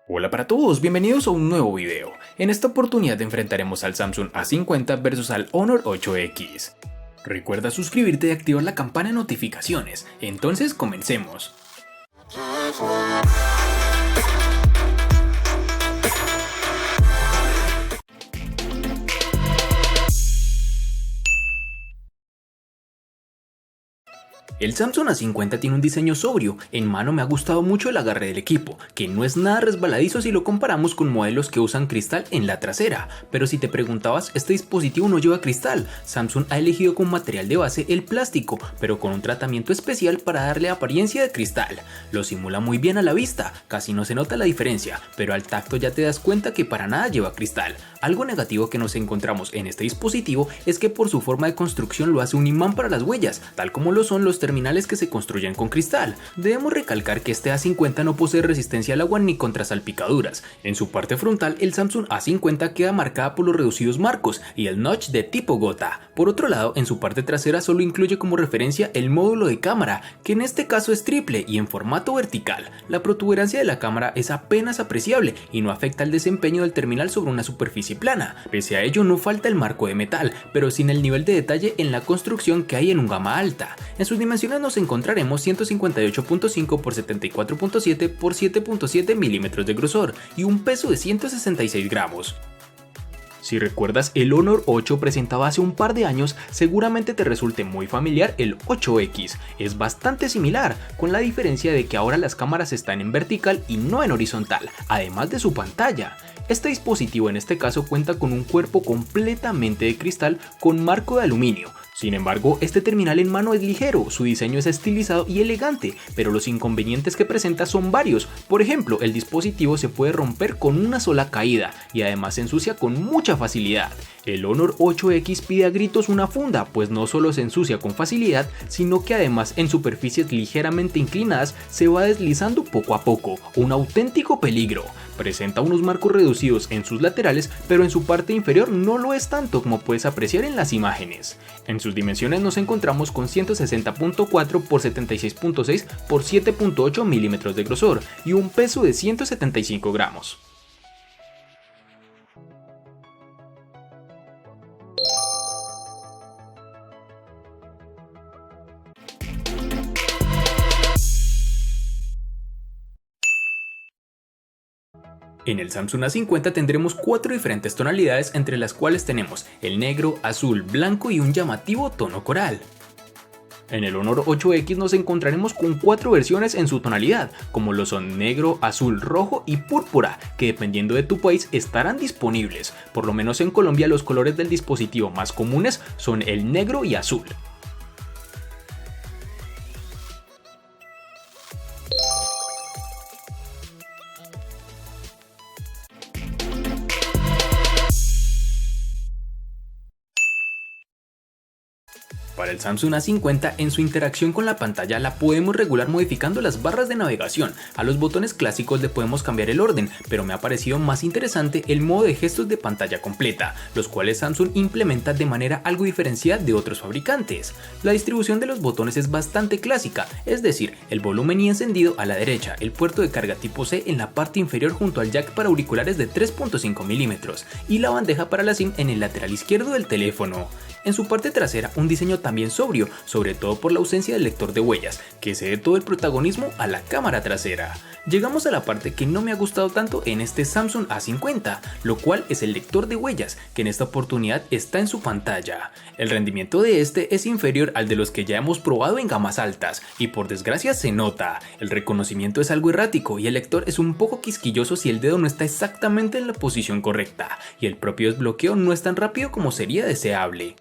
Hola para todos, bienvenidos a un nuevo video. En esta oportunidad enfrentaremos al Samsung A50 versus al Honor 8X. Recuerda suscribirte y activar la campana de notificaciones, entonces comencemos. El Samsung A50 tiene un diseño sobrio, en mano me ha gustado mucho el agarre del equipo, que no es nada resbaladizo si lo comparamos con modelos que usan cristal en la trasera, pero si te preguntabas, este dispositivo no lleva cristal. Samsung ha elegido como material de base el plástico, pero con un tratamiento especial para darle apariencia de cristal. Lo simula muy bien a la vista, casi no se nota la diferencia, pero al tacto ya te das cuenta que para nada lleva cristal. Algo negativo que nos encontramos en este dispositivo es que por su forma de construcción lo hace un imán para las huellas, tal como lo son los terminales que se construyen con cristal. Debemos recalcar que este A50 no posee resistencia al agua ni contra salpicaduras. En su parte frontal, el Samsung A50 queda marcada por los reducidos marcos y el notch de tipo gota. Por otro lado, en su parte trasera solo incluye como referencia el módulo de cámara, que en este caso es triple y en formato vertical. La protuberancia de la cámara es apenas apreciable y no afecta el desempeño del terminal sobre una superficie plana. Pese a ello, no falta el marco de metal, pero sin el nivel de detalle en la construcción que hay en un gama alta. En sus dimensiones nos encontraremos 158.5 por 74.7 por 7.7 milímetros de grosor y un peso de 166 gramos. Si recuerdas el Honor 8 presentado hace un par de años, seguramente te resulte muy familiar el 8X. Es bastante similar, con la diferencia de que ahora las cámaras están en vertical y no en horizontal, además de su pantalla. Este dispositivo en este caso cuenta con un cuerpo completamente de cristal con marco de aluminio. Sin embargo, este terminal en mano es ligero, su diseño es estilizado y elegante, pero los inconvenientes que presenta son varios. Por ejemplo, el dispositivo se puede romper con una sola caída y además se ensucia con mucha facilidad. El Honor 8X pide a gritos una funda, pues no solo se ensucia con facilidad, sino que además en superficies ligeramente inclinadas se va deslizando poco a poco, un auténtico peligro. Presenta unos marcos reducidos en sus laterales, pero en su parte inferior no lo es tanto como puedes apreciar en las imágenes. En sus dimensiones nos encontramos con 160.4 por 76.6 por 7.8 milímetros de grosor y un peso de 175 gramos. En el Samsung A50 tendremos 4 diferentes tonalidades, entre las cuales tenemos el negro, azul, blanco y un llamativo tono coral. En el Honor 8X nos encontraremos con 4 versiones en su tonalidad, como lo son negro, azul, rojo y púrpura, que dependiendo de tu país estarán disponibles. Por lo menos en Colombia los colores del dispositivo más comunes son el negro y azul. Para el Samsung A50, en su interacción con la pantalla la podemos regular modificando las barras de navegación. A los botones clásicos le podemos cambiar el orden, pero me ha parecido más interesante el modo de gestos de pantalla completa, los cuales Samsung implementa de manera algo diferenciada de otros fabricantes. La distribución de los botones es bastante clásica, es decir, el volumen y encendido a la derecha, el puerto de carga tipo C en la parte inferior junto al jack para auriculares de 3.5 milímetros y la bandeja para la SIM en el lateral izquierdo del teléfono. En su parte trasera, un diseño también sobrio, sobre todo por la ausencia del lector de huellas, que cede todo el protagonismo a la cámara trasera. Llegamos a la parte que no me ha gustado tanto en este Samsung A50, lo cual es el lector de huellas, que en esta oportunidad está en su pantalla. El rendimiento de este es inferior al de los que ya hemos probado en gamas altas, y por desgracia se nota. El reconocimiento es algo errático y el lector es un poco quisquilloso si el dedo no está exactamente en la posición correcta, y el propio desbloqueo no es tan rápido como sería deseable.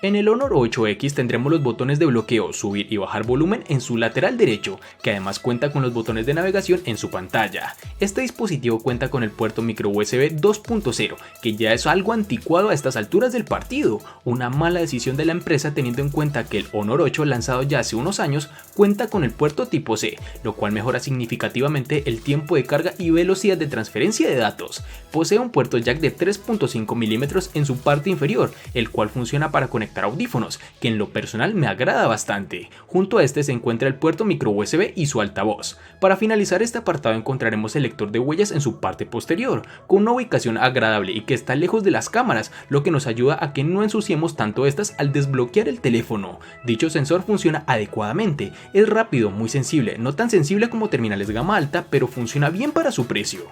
En el Honor 8X tendremos los botones de bloqueo, subir y bajar volumen en su lateral derecho, que además cuenta con los botones de navegación en su pantalla. Este dispositivo cuenta con el puerto micro USB 2.0, que ya es algo anticuado a estas alturas del partido, una mala decisión de la empresa teniendo en cuenta que el Honor 8 lanzado ya hace unos años cuenta con el puerto tipo C, lo cual mejora significativamente el tiempo de carga y velocidad de transferencia de datos. Posee un puerto jack de 3.5 milímetros en su parte inferior, el cual funciona para conectar conectar audífonos, que en lo personal me agrada bastante. Junto a este se encuentra el puerto micro USB y su altavoz. Para finalizar este apartado encontraremos el lector de huellas en su parte posterior, con una ubicación agradable y que está lejos de las cámaras, lo que nos ayuda a que no ensuciemos tanto estas al desbloquear el teléfono. Dicho sensor funciona adecuadamente, es rápido, muy sensible, no tan sensible como terminales gama alta, pero funciona bien para su precio.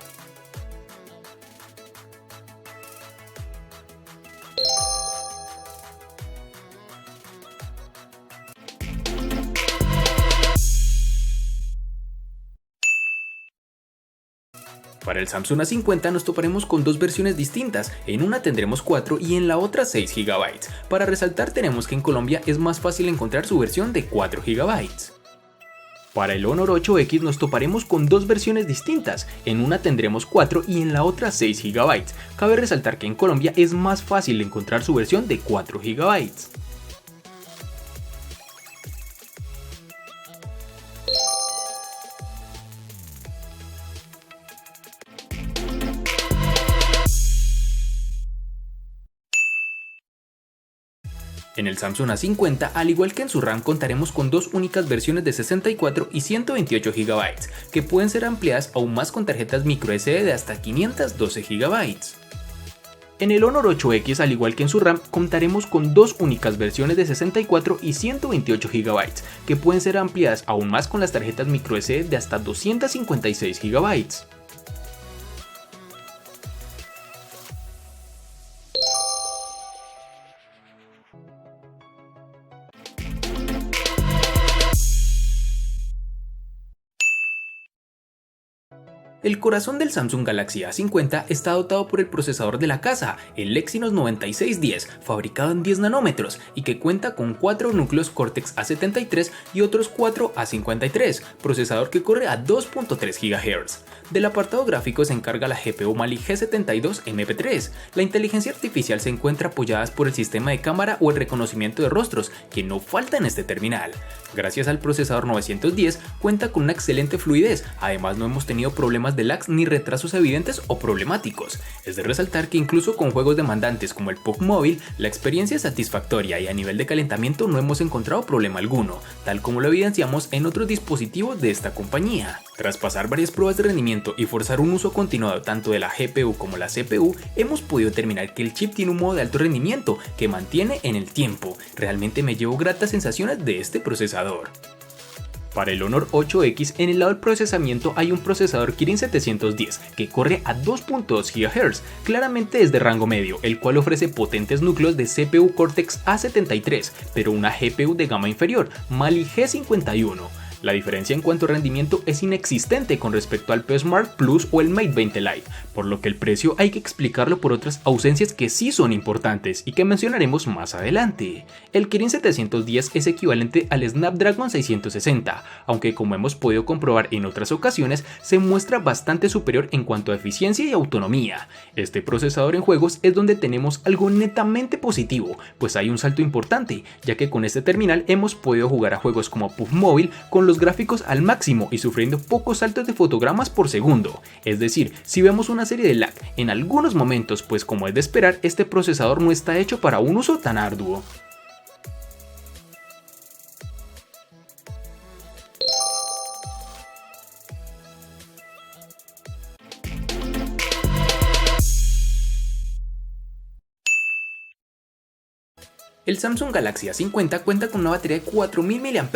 Para el Samsung A50 nos toparemos con dos versiones distintas, en una tendremos 4 y en la otra 6 GB. Para resaltar tenemos que en Colombia es más fácil encontrar su versión de 4 GB. Para el Honor 8X nos toparemos con dos versiones distintas, en una tendremos 4 y en la otra 6 GB. Cabe resaltar que en Colombia es más fácil encontrar su versión de 4 GB. En el Samsung A50, al igual que en su RAM, contaremos con dos únicas versiones de 64 y 128 GB, que pueden ser ampliadas aún más con tarjetas microSD de hasta 512 GB. En el Honor 8X, al igual que en su RAM, contaremos con dos únicas versiones de 64 y 128 GB, que pueden ser ampliadas aún más con las tarjetas microSD de hasta 256 GB. El corazón del Samsung Galaxy A50 está dotado por el procesador de la casa, el Exynos 9610, fabricado en 10 nanómetros y que cuenta con 4 núcleos Cortex A73 y otros 4 A53, procesador que corre a 2.3 GHz. Del apartado gráfico se encarga la GPU Mali G72 MP3. La inteligencia artificial se encuentra apoyada por el sistema de cámara o el reconocimiento de rostros, que no falta en este terminal. Gracias al procesador 910 cuenta con una excelente fluidez, además no hemos tenido problemas de lags ni retrasos evidentes o problemáticos. Es de resaltar que incluso con juegos demandantes como el PUBG Mobile, la experiencia es satisfactoria y a nivel de calentamiento no hemos encontrado problema alguno, tal como lo evidenciamos en otros dispositivos de esta compañía. Tras pasar varias pruebas de rendimiento y forzar un uso continuado tanto de la GPU como la CPU, hemos podido determinar que el chip tiene un modo de alto rendimiento que mantiene en el tiempo. Realmente me llevo gratas sensaciones de este procesador. Para el Honor 8X, en el lado del procesamiento hay un procesador Kirin 710 que corre a 2.2 GHz, claramente es de rango medio, el cual ofrece potentes núcleos de CPU Cortex A73, pero una GPU de gama inferior, Mali G51. La diferencia en cuanto a rendimiento es inexistente con respecto al P Smart Plus o el Mate 20 Lite, por lo que el precio hay que explicarlo por otras ausencias que sí son importantes y que mencionaremos más adelante. El Kirin 710 es equivalente al Snapdragon 660, aunque como hemos podido comprobar en otras ocasiones, se muestra bastante superior en cuanto a eficiencia y autonomía. Este procesador en juegos es donde tenemos algo netamente positivo, pues hay un salto importante, ya que con este terminal hemos podido jugar a juegos como PUBG Mobile con los gráficos al máximo y sufriendo pocos saltos de fotogramas por segundo, es decir, si vemos una serie de lag en algunos momentos, pues como es de esperar, este procesador no está hecho para un uso tan arduo. El Samsung Galaxy A50 cuenta con una batería de 4000 mAh,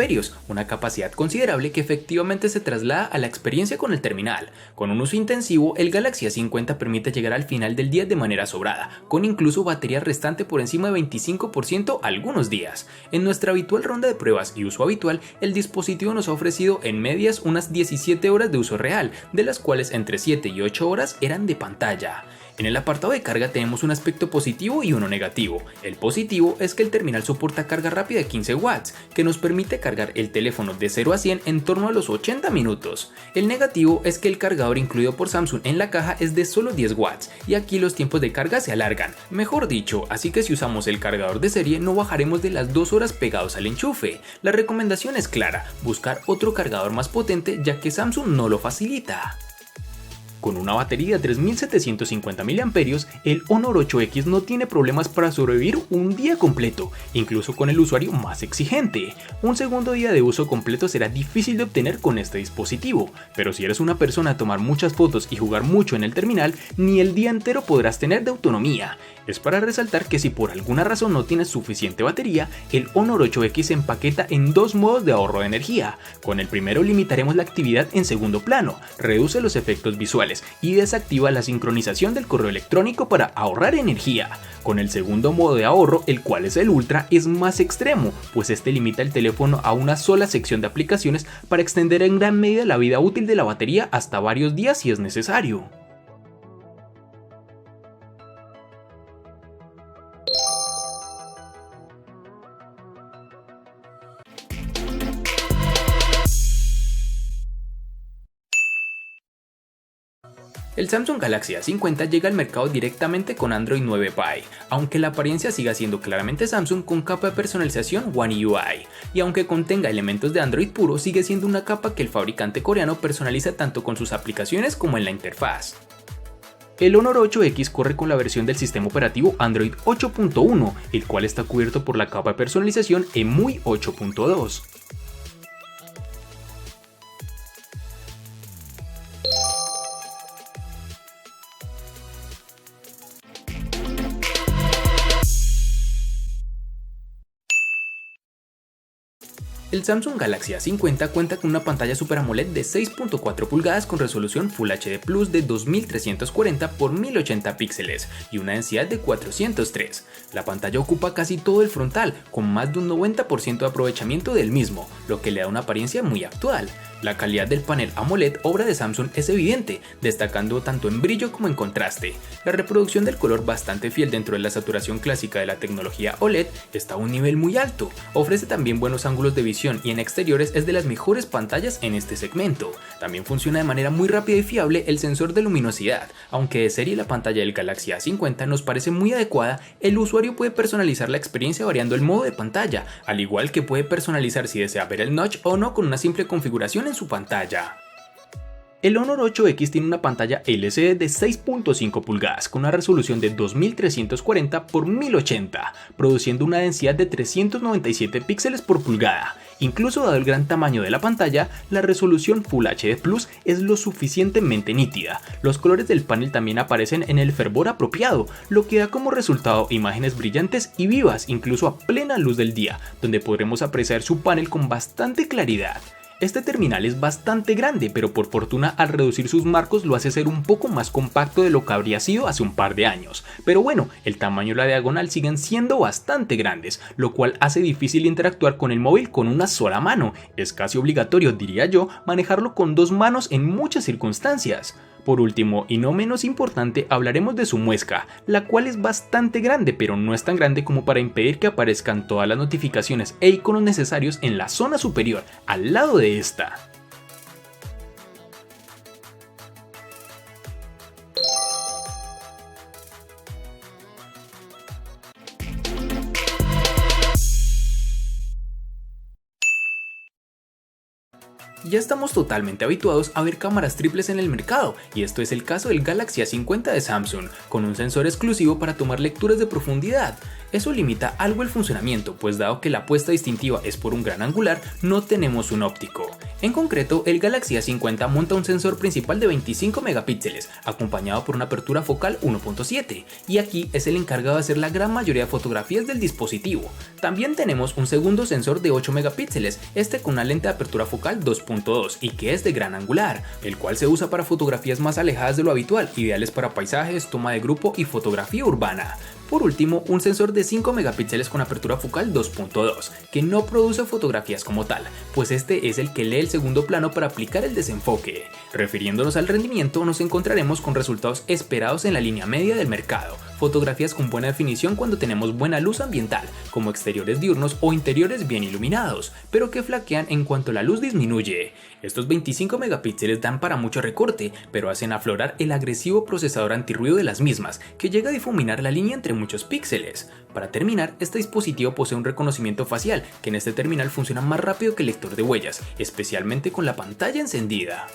una capacidad considerable que efectivamente se traslada a la experiencia con el terminal. Con un uso intensivo, el Galaxy A50 permite llegar al final del día de manera sobrada, con incluso batería restante por encima de 25% algunos días. En nuestra habitual ronda de pruebas y uso habitual, el dispositivo nos ha ofrecido en medias unas 17 horas de uso real, de las cuales entre 7 y 8 horas eran de pantalla. En el apartado de carga tenemos un aspecto positivo y uno negativo. El positivo es que el terminal soporta carga rápida de 15 watts, que nos permite cargar el teléfono de 0 a 100 en torno a los 80 minutos. El negativo es que el cargador incluido por Samsung en la caja es de solo 10 watts, y aquí los tiempos de carga se alargan, mejor dicho, así que si usamos el cargador de serie no bajaremos de las 2 horas pegados al enchufe. La recomendación es clara, buscar otro cargador más potente ya que Samsung no lo facilita. Con una batería de 3750 mAh, el Honor 8X no tiene problemas para sobrevivir un día completo, incluso con el usuario más exigente. Un segundo día de uso completo será difícil de obtener con este dispositivo, pero si eres una persona a tomar muchas fotos y jugar mucho en el terminal, ni el día entero podrás tener de autonomía. Es para resaltar que si por alguna razón no tienes suficiente batería, el Honor 8X se empaqueta en dos modos de ahorro de energía. Con el primero limitaremos la actividad en segundo plano, reduce los efectos visuales y desactiva la sincronización del correo electrónico para ahorrar energía. Con el segundo modo de ahorro, el cual es el Ultra, es más extremo, pues este limita el teléfono a una sola sección de aplicaciones para extender en gran medida la vida útil de la batería hasta varios días si es necesario. El Samsung Galaxy A50 llega al mercado directamente con Android 9 Pie, aunque la apariencia siga siendo claramente Samsung con capa de personalización One UI, y aunque contenga elementos de Android puro, sigue siendo una capa que el fabricante coreano personaliza tanto con sus aplicaciones como en la interfaz. El Honor 8X corre con la versión del sistema operativo Android 8.1, el cual está cubierto por la capa de personalización EMUI 8.2. El Samsung Galaxy A50 cuenta con una pantalla Super AMOLED de 6.4 pulgadas con resolución Full HD Plus de 2340 x 1080 píxeles y una densidad de 403. La pantalla ocupa casi todo el frontal, con más de un 90% de aprovechamiento del mismo, lo que le da una apariencia muy actual. La calidad del panel AMOLED obra de Samsung es evidente, destacando tanto en brillo como en contraste. La reproducción del color, bastante fiel dentro de la saturación clásica de la tecnología OLED, está a un nivel muy alto. Ofrece también buenos ángulos de visión y en exteriores es de las mejores pantallas en este segmento. También funciona de manera muy rápida y fiable el sensor de luminosidad. Aunque de serie la pantalla del Galaxy A50 nos parece muy adecuada, el usuario puede personalizar la experiencia variando el modo de pantalla, al igual que puede personalizar si desea ver el notch o no con una simple configuración en su pantalla. El Honor 8X tiene una pantalla LCD de 6.5 pulgadas con una resolución de 2340 x 1080, produciendo una densidad de 397 píxeles por pulgada. Incluso dado el gran tamaño de la pantalla, la resolución Full HD Plus es lo suficientemente nítida. Los colores del panel también aparecen en el fervor apropiado, lo que da como resultado imágenes brillantes y vivas incluso a plena luz del día, donde podremos apreciar su panel con bastante claridad. Este terminal es bastante grande, pero por fortuna al reducir sus marcos lo hace ser un poco más compacto de lo que habría sido hace un par de años. Pero bueno, el tamaño y la diagonal siguen siendo bastante grandes, lo cual hace difícil interactuar con el móvil con una sola mano. Es casi obligatorio, diría yo, manejarlo con dos manos en muchas circunstancias. Por último, y no menos importante, hablaremos de su muesca, la cual es bastante grande, pero no es tan grande como para impedir que aparezcan todas las notificaciones e iconos necesarios en la zona superior, al lado de esta. Ya estamos totalmente habituados a ver cámaras triples en el mercado, y esto es el caso del Galaxy A50 de Samsung, con un sensor exclusivo para tomar lecturas de profundidad. Eso limita algo el funcionamiento, pues dado que la apuesta distintiva es por un gran angular, no tenemos un óptico. En concreto, el Galaxy A50 monta un sensor principal de 25 megapíxeles, acompañado por una apertura focal 1.7, y aquí es el encargado de hacer la gran mayoría de fotografías del dispositivo. También tenemos un segundo sensor de 8 megapíxeles, este con una lente de apertura focal 2.2 y que es de gran angular, el cual se usa para fotografías más alejadas de lo habitual, ideales para paisajes, toma de grupo y fotografía urbana. Por último, un sensor de 5 megapíxeles con apertura focal 2.2, que no produce fotografías como tal, pues este es el que lee el segundo plano para aplicar el desenfoque. Refiriéndonos al rendimiento, nos encontraremos con resultados esperados en la línea media del mercado, fotografías con buena definición cuando tenemos buena luz ambiental, como exteriores diurnos o interiores bien iluminados, pero que flaquean en cuanto la luz disminuye. Estos 25 megapíxeles dan para mucho recorte, pero hacen aflorar el agresivo procesador antirruido de las mismas, que llega a difuminar la línea entre muchos píxeles. Para terminar, este dispositivo posee un reconocimiento facial, que en este terminal funciona más rápido que el lector de huellas, especialmente con la pantalla encendida.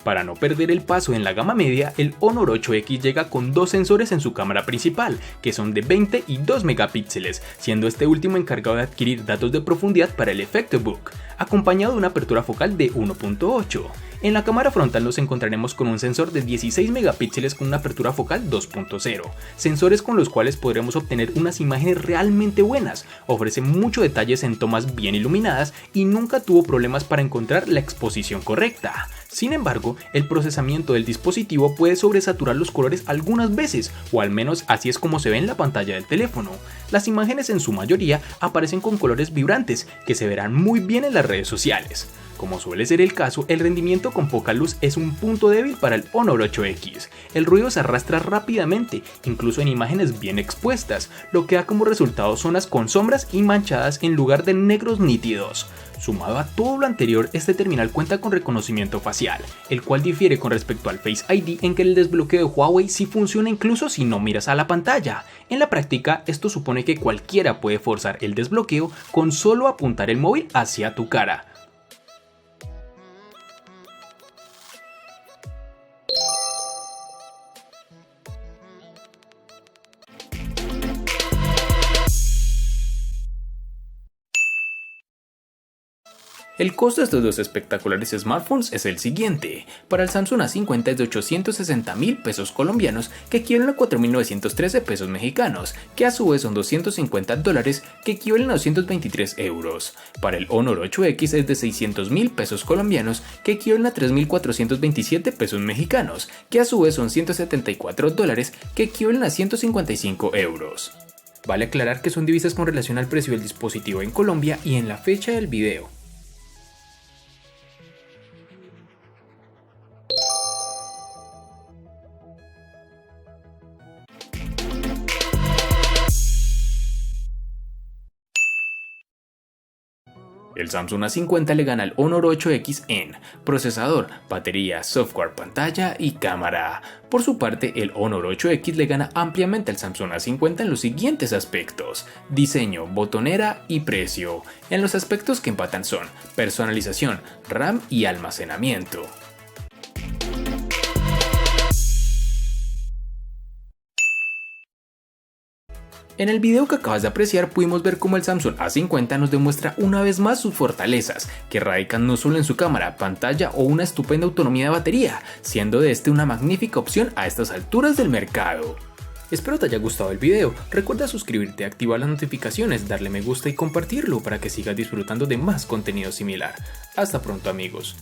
Para no perder el paso en la gama media, el Honor 8X llega con dos sensores en su cámara principal, que son de 20 y 2 megapíxeles, siendo este último encargado de adquirir datos de profundidad para el efecto Book, acompañado de una apertura focal de 1.8. En la cámara frontal nos encontraremos con un sensor de 16 megapíxeles con una apertura focal 2.0, sensores con los cuales podremos obtener unas imágenes realmente buenas, ofrece muchos detalles en tomas bien iluminadas y nunca tuvo problemas para encontrar la exposición correcta. Sin embargo, el procesamiento del dispositivo puede sobresaturar los colores algunas veces, o al menos así es como se ve en la pantalla del teléfono. Las imágenes en su mayoría aparecen con colores vibrantes, que se verán muy bien en las redes sociales. Como suele ser el caso, el rendimiento con poca luz es un punto débil para el Honor 8X. El ruido se arrastra rápidamente, incluso en imágenes bien expuestas, lo que da como resultado zonas con sombras y manchadas en lugar de negros nítidos. Sumado a todo lo anterior, este terminal cuenta con reconocimiento facial, el cual difiere con respecto al Face ID en que el desbloqueo de Huawei sí funciona incluso si no miras a la pantalla. En la práctica, esto supone que cualquiera puede forzar el desbloqueo con solo apuntar el móvil hacia tu cara. El costo de estos dos espectaculares smartphones es el siguiente. Para el Samsung A50 es de 860.000 pesos colombianos, que equivalen a 4.913 pesos mexicanos, que a su vez son $250, que equivalen a 223 euros. Para el Honor 8X es de 600.000 pesos colombianos, que equivalen a 3.427 pesos mexicanos, que a su vez son $174, que equivalen a 155 euros. Vale aclarar que son divisas con relación al precio del dispositivo en Colombia y en la fecha del video. El Samsung A50 le gana al Honor 8X en procesador, batería, software, pantalla y cámara. Por su parte, el Honor 8X le gana ampliamente al Samsung A50 en los siguientes aspectos: diseño, botonera y precio. En los aspectos que empatan son personalización, RAM y almacenamiento. En el video que acabas de apreciar pudimos ver cómo el Samsung A50 nos demuestra una vez más sus fortalezas, que radican no solo en su cámara, pantalla o una estupenda autonomía de batería, siendo de este una magnífica opción a estas alturas del mercado. Espero te haya gustado el video, recuerda suscribirte, activar las notificaciones, darle me gusta y compartirlo para que sigas disfrutando de más contenido similar. Hasta pronto amigos.